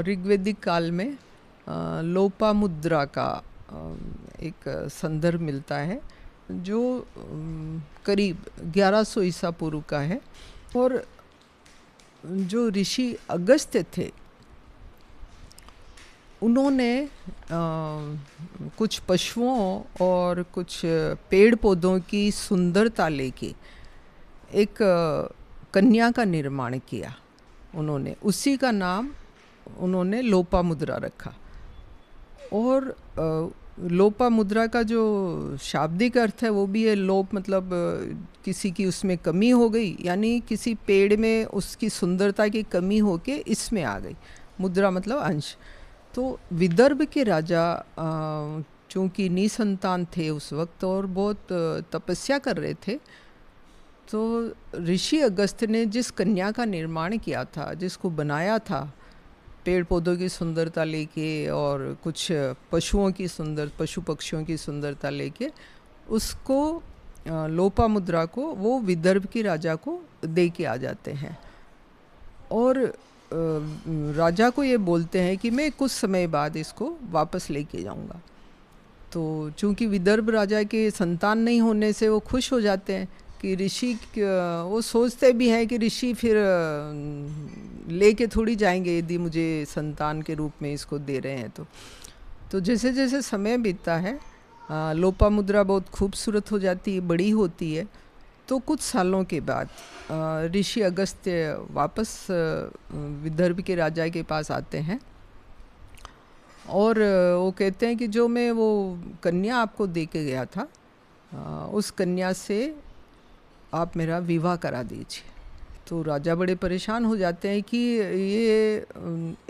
ऋग्वेदिक काल में लोपामुद्रा का एक संदर्भ मिलता है जो करीब 1100 ईसा पूर्व का है। और जो ऋषि अगस्त्य थे उन्होंने कुछ पशुओं और कुछ पेड़ पौधों की सुंदरता लेके एक कन्या का निर्माण किया। उन्होंने उसी का नाम उन्होंने लोपामुद्रा रखा। और लोपामुद्रा का जो शाब्दिक अर्थ है वो भी है, लोप मतलब किसी की उसमें कमी हो गई, यानी किसी पेड़ में उसकी सुंदरता की कमी होके इसमें आ गई। मुद्रा मतलब अंश। तो विदर्भ के राजा चूँकि निसंतान थे उस वक्त और बहुत तपस्या कर रहे थे, तो ऋषि अगस्त्य ने जिस कन्या का निर्माण किया था, जिसको बनाया था पेड़ पौधों की सुंदरता लेके और कुछ पशु पक्षियों की सुंदरता लेके, उसको लोपामुद्रा को वो विदर्भ की राजा को दे के आ जाते हैं। और राजा को ये बोलते हैं कि मैं कुछ समय बाद इसको वापस लेके जाऊंगा। तो चूंकि विदर्भ राजा के संतान नहीं होने से वो खुश हो जाते हैं कि ऋषि, वो सोचते भी हैं कि ऋषि फिर लेके थोड़ी जाएंगे यदि मुझे संतान के रूप में इसको दे रहे हैं। तो जैसे जैसे समय बीतता है लोपामुद्रा बहुत खूबसूरत हो जाती है, बड़ी होती है। तो कुछ सालों के बाद ऋषि अगस्त्य वापस विदर्भ के राजा के पास आते हैं और वो कहते हैं कि जो मैं वो कन्या आपको दे के गया था, उस कन्या से आप मेरा विवाह करा दीजिए। तो राजा बड़े परेशान हो जाते हैं कि ये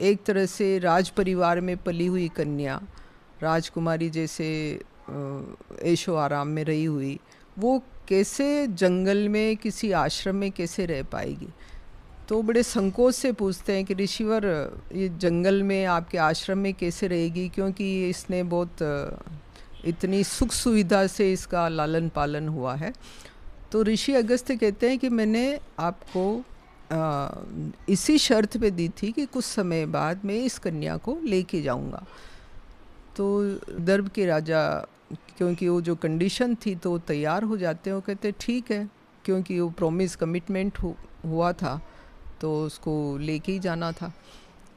एक तरह से राज परिवार में पली हुई कन्या, राजकुमारी जैसे ऐशो आराम में रही हुई, वो कैसे जंगल में किसी आश्रम में कैसे रह पाएगी। तो बड़े संकोच से पूछते हैं कि ऋषिवर, ये जंगल में आपके आश्रम में कैसे रहेगी, क्योंकि इसने बहुत इतनी सुख सुविधा से इसका लालन पालन हुआ है। तो ऋषि अगस्त्य कहते हैं कि मैंने आपको इसी शर्त पे दी थी कि कुछ समय बाद मैं इस कन्या को लेके जाऊंगा। तो विदर्भ के राजा, क्योंकि वो जो कंडीशन थी तो तैयार हो जाते हैं। वो कहते हैं ठीक है, क्योंकि वो प्रॉमिस कमिटमेंट हुआ था तो उसको लेके ही जाना था।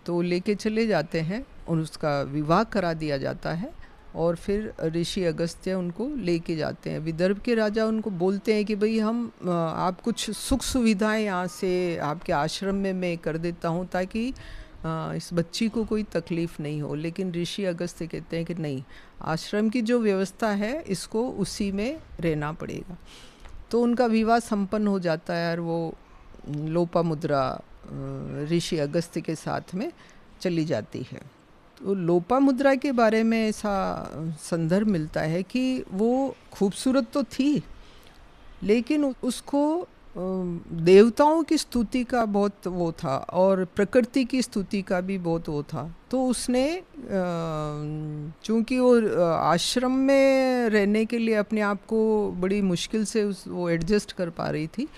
तो लेके चले जाते हैं और उसका विवाह करा दिया जाता है। और फिर ऋषि अगस्त्य उनको लेके जाते हैं। विदर्भ के राजा उनको बोलते हैं कि भाई हम आप कुछ सुख सुविधाएं यहाँ से आपके आश्रम में मैं कर देता हूँ ताकि इस बच्ची को कोई तकलीफ़ नहीं हो। लेकिन ऋषि अगस्त्य कहते हैं कि नहीं, आश्रम की जो व्यवस्था है इसको उसी में रहना पड़ेगा। तो उनका विवाह संपन्न हो जाता है और वो लोपामुद्रा ऋषि अगस्त्य के साथ में चली जाती है। तो लोपामुद्रा के बारे में ऐसा संदर्भ मिलता है कि वो खूबसूरत तो थी, लेकिन उसको देवताओं की स्तुति का बहुत वो था और प्रकृति की स्तुति का भी बहुत वो था। तो उसने चूँकि वो आश्रम में रहने के लिए अपने आप को बड़ी मुश्किल से वो एडजस्ट कर पा रही थी,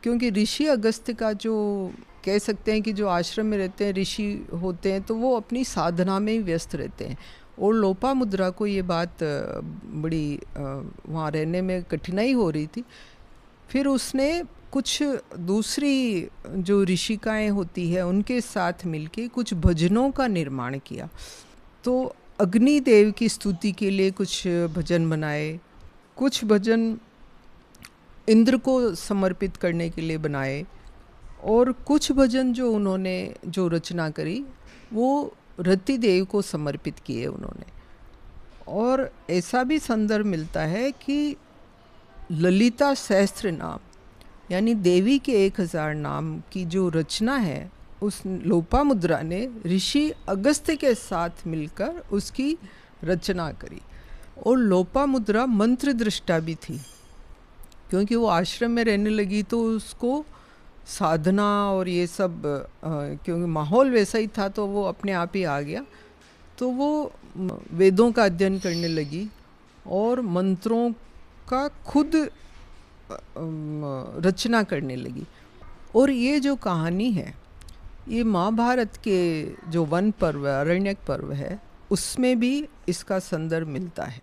क्योंकि ऋषि अगस्त्य का जो कह सकते हैं कि जो आश्रम में रहते हैं ऋषि होते हैं तो वो अपनी साधना में ही व्यस्त रहते हैं। और लोपामुद्रा को ये बात बड़ी वहाँ रहने में कठिनाई हो रही थी। फिर उसने कुछ दूसरी जो ऋषिकाएँ होती है उनके साथ मिलके कुछ भजनों का निर्माण किया। तो अग्निदेव की स्तुति के लिए कुछ भजन बनाए, कुछ भजन इंद्र को समर्पित करने के लिए बनाए, और कुछ भजन जो उन्होंने जो रचना करी वो रतिदेव को समर्पित किए उन्होंने। और ऐसा भी संदर्भ मिलता है कि ललिता सहस्त्र नाम यानी देवी के 1000 नाम की जो रचना है उस लोपामुद्रा ने ऋषि अगस्त्य के साथ मिलकर उसकी रचना करी। और लोपामुद्रा मंत्र दृष्टा भी थी, क्योंकि वो आश्रम में रहने लगी तो उसको साधना और ये सब क्योंकि माहौल वैसा ही था तो वो अपने आप ही आ गया। तो वो वेदों का अध्ययन करने लगी और मंत्रों का खुद रचना करने लगी। और ये जो कहानी है ये महाभारत के जो वन पर्व अरण्यक पर्व है उसमें भी इसका संदर्भ मिलता है।